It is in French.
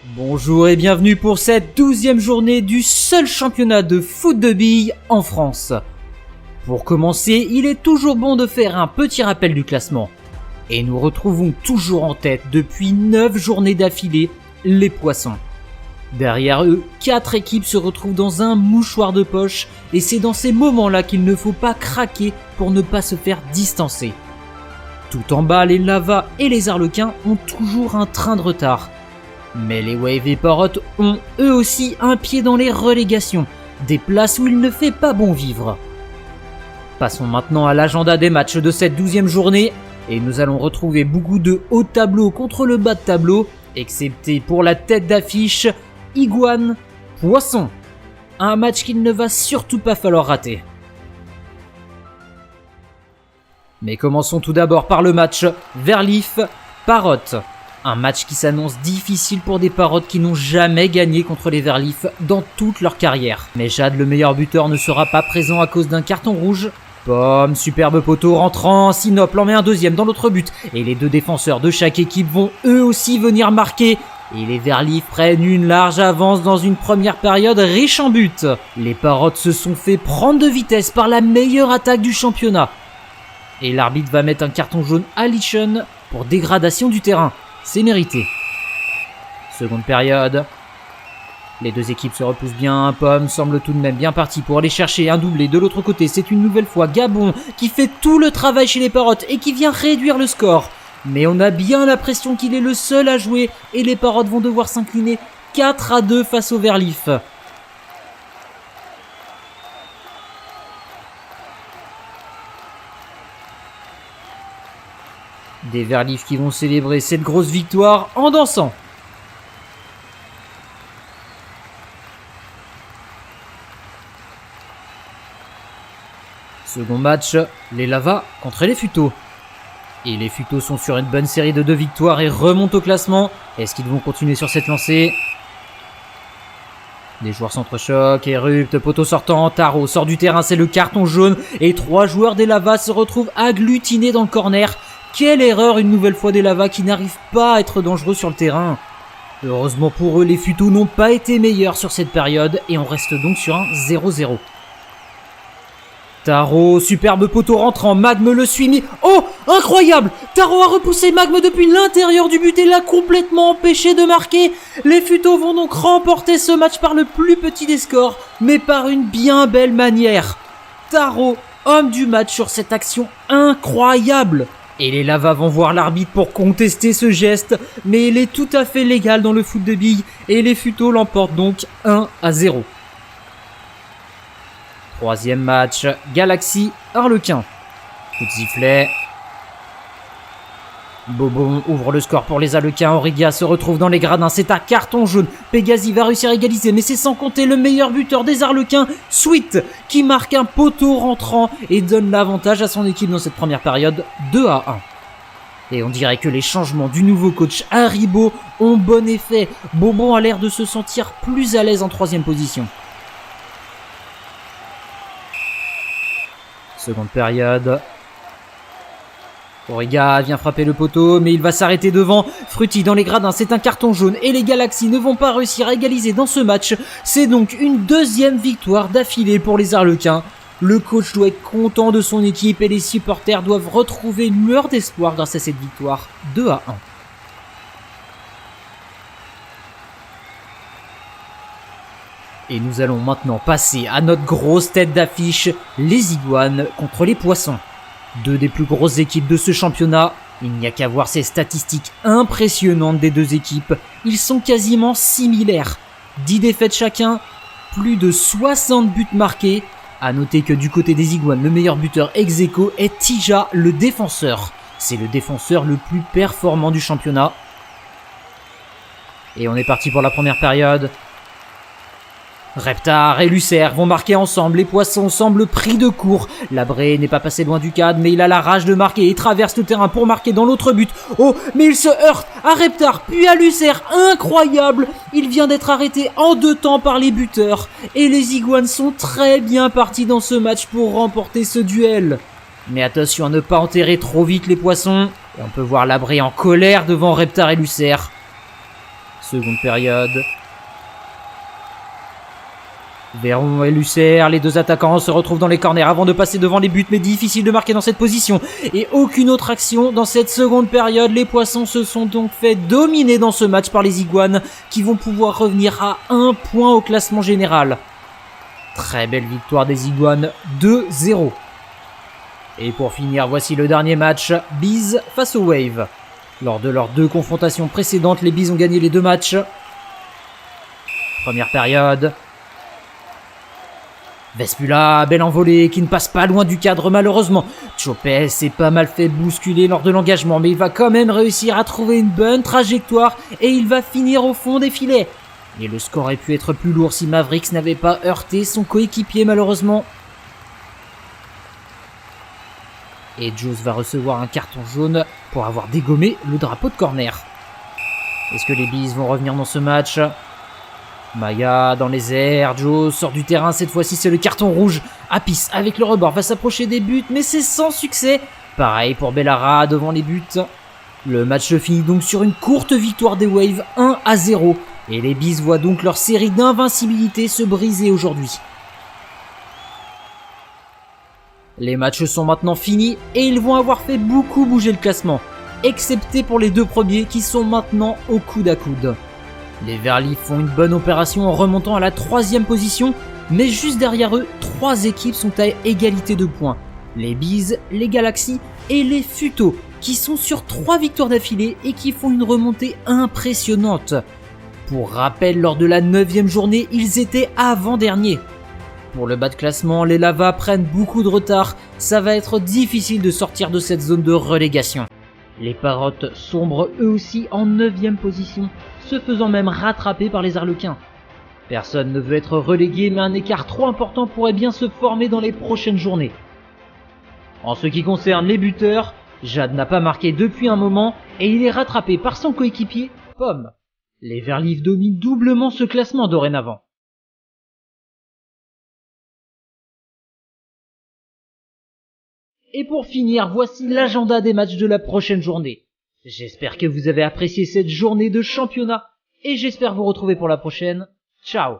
Bonjour et bienvenue pour cette 12e journée du seul championnat de foot de billes en France. Pour commencer, il est toujours bon de faire un petit rappel du classement. Et nous retrouvons toujours en tête depuis 9 journées d'affilée les Poissons. Derrière eux, 4 équipes se retrouvent dans un mouchoir de poche et c'est dans ces moments-là qu'il ne faut pas craquer pour ne pas se faire distancer. Tout en bas, les Lavas et les Arlequins ont toujours un train de retard. Mais les Wave et Parrot ont eux aussi un pied dans les relégations, des places où il ne fait pas bon vivre. Passons maintenant à l'agenda des matchs de cette 12e journée et nous allons retrouver beaucoup de haut tableau contre le bas de tableau, excepté pour la tête d'affiche Iguane Poisson. Un match qu'il ne va surtout pas falloir rater. Mais commençons tout d'abord par le match Verlif-Parrot. Un match qui s'annonce difficile pour des Parrots qui n'ont jamais gagné contre les Verlif dans toute leur carrière. Mais Jade, le meilleur buteur, ne sera pas présent à cause d'un carton rouge. Pomme, superbe poteau rentrant, Sinople en met un deuxième dans l'autre but. Et les deux défenseurs de chaque équipe vont eux aussi venir marquer. Et les Verlif prennent une large avance dans une première période riche en buts. Les Parrots se sont fait prendre de vitesse par la meilleure attaque du championnat. Et l'arbitre va mettre un carton jaune à Lichon pour dégradation du terrain. C'est mérité. Seconde période. Les deux équipes se repoussent bien. Pomme semble tout de même bien parti pour aller chercher un doublé. De l'autre côté, c'est une nouvelle fois Gabon qui fait tout le travail chez les Parrots et qui vient réduire le score. Mais on a bien l'impression qu'il est le seul à jouer et les Parrots vont devoir s'incliner 4-2 face aux Verlif. Des Verlif qui vont célébrer cette grosse victoire en dansant. Second match, les Lavas contre les Futos. Et les Futos sont sur une bonne série de 2 victoires et remontent au classement. Est-ce qu'ils vont continuer sur cette lancée? Les joueurs s'entrechoquent, éruptent, poteau sortant, Taro sort du terrain, c'est le carton jaune. Et 3 joueurs des Lavas se retrouvent agglutinés dans le corner. Quelle erreur une nouvelle fois des Lavas qui n'arrivent pas à être dangereux sur le terrain. Heureusement pour eux, les Futos n'ont pas été meilleurs sur cette période et on reste donc sur un 0-0. Taro, superbe poteau rentrant, Magme le suit mis... Oh, incroyable! Taro a repoussé Magme depuis l'intérieur du but et l'a complètement empêché de marquer. Les Futos vont donc remporter ce match par le plus petit des scores, mais par une bien belle manière. Taro, homme du match sur cette action incroyable. Et les Lavas vont voir l'arbitre pour contester ce geste, mais il est tout à fait légal dans le foot de billes et les Futos l'emportent donc 1-0. Troisième match, Galaxy Arlequin. Coup de sifflet. Bobon ouvre le score pour les Arlequins. Auriga se retrouve dans les gradins. C'est un carton jaune. Pegasi va réussir à égaliser, mais c'est sans compter le meilleur buteur des Arlequins, Sweet, qui marque un poteau rentrant et donne l'avantage à son équipe dans cette première période 2-1. Et on dirait que les changements du nouveau coach Haribo ont bon effet. Bobon a l'air de se sentir plus à l'aise en troisième position. Seconde période. Auriga vient frapper le poteau, mais il va s'arrêter devant. Frutti dans les gradins, c'est un carton jaune et les Galaxies ne vont pas réussir à égaliser dans ce match. C'est donc une deuxième victoire d'affilée pour les Arlequins. Le coach doit être content de son équipe et les supporters doivent retrouver une lueur d'espoir grâce à cette victoire 2-1. Et nous allons maintenant passer à notre grosse tête d'affiche, les Iguanes contre les Poissons. Deux des plus grosses équipes de ce championnat. Il n'y a qu'à voir ces statistiques impressionnantes des deux équipes. Ils sont quasiment similaires. 10 défaites chacun, plus de 60 buts marqués. A noter que du côté des Iguanes, le meilleur buteur ex aequo est Tija, le défenseur. C'est le défenseur le plus performant du championnat. Et on est parti pour la première période. Reptar et Lucer vont marquer ensemble, les Poissons semblent pris de court. Labré n'est pas passé loin du cadre, mais il a la rage de marquer et traverse le terrain pour marquer dans l'autre but. Oh, mais il se heurte à Reptar, puis à Lucer, incroyable! Il vient d'être arrêté en 2 temps par les buteurs. Et les Iguanes sont très bien partis dans ce match pour remporter ce duel. Mais attention à ne pas enterrer trop vite les Poissons. Et on peut voir Labré en colère devant Reptar et Lucer. Seconde période. Véron et Lucère, les deux attaquants se retrouvent dans les corners avant de passer devant les buts, mais difficile de marquer dans cette position. Et aucune autre action dans cette seconde période. Les Poissons se sont donc fait dominer dans ce match par les Iguanes qui vont pouvoir revenir à 1 point au classement général. Très belle victoire des Iguanes, 2-0. Et pour finir, voici le dernier match, Bees face aux Wave. Lors de leurs 2 confrontations précédentes, les Bees ont gagné les 2 matchs. Première période. Vespula, belle envolée, qui ne passe pas loin du cadre malheureusement. Chopet s'est pas mal fait bousculer lors de l'engagement, mais il va quand même réussir à trouver une bonne trajectoire et il va finir au fond des filets. Et le score aurait pu être plus lourd si Mavericks n'avait pas heurté son coéquipier malheureusement. Et Joes va recevoir un carton jaune pour avoir dégommé le drapeau de corner. Est-ce que les Bees vont revenir dans ce match ? Maya dans les airs, Joe sort du terrain, cette fois-ci c'est le carton rouge. Apis avec le rebord va s'approcher des buts mais c'est sans succès. Pareil pour Bellara devant les buts. Le match se finit donc sur une courte victoire des Waves 1-0 et les Bees voient donc leur série d'invincibilité se briser aujourd'hui. Les matchs sont maintenant finis et ils vont avoir fait beaucoup bouger le classement, excepté pour les 2 premiers qui sont maintenant au coude à coude. Les Verlifs font une bonne opération en remontant à la 3e position, mais juste derrière eux, 3 équipes sont à égalité de points. Les Bees, les Galaxies et les Futos, qui sont sur 3 victoires d'affilée et qui font une remontée impressionnante. Pour rappel, lors de la 9e journée, ils étaient avant-derniers. Pour le bas de classement, les Lavas prennent beaucoup de retard, ça va être difficile de sortir de cette zone de relégation. Les Parottes sombrent eux aussi en 9e position, se faisant même rattraper par les Arlequins. Personne ne veut être relégué, mais un écart trop important pourrait bien se former dans les prochaines journées. En ce qui concerne les buteurs, Jade n'a pas marqué depuis un moment et il est rattrapé par son coéquipier, Pomme. Les Verlifs dominent doublement ce classement dorénavant. Et pour finir, voici l'agenda des matchs de la prochaine journée. J'espère que vous avez apprécié cette journée de championnat et j'espère vous retrouver pour la prochaine. Ciao!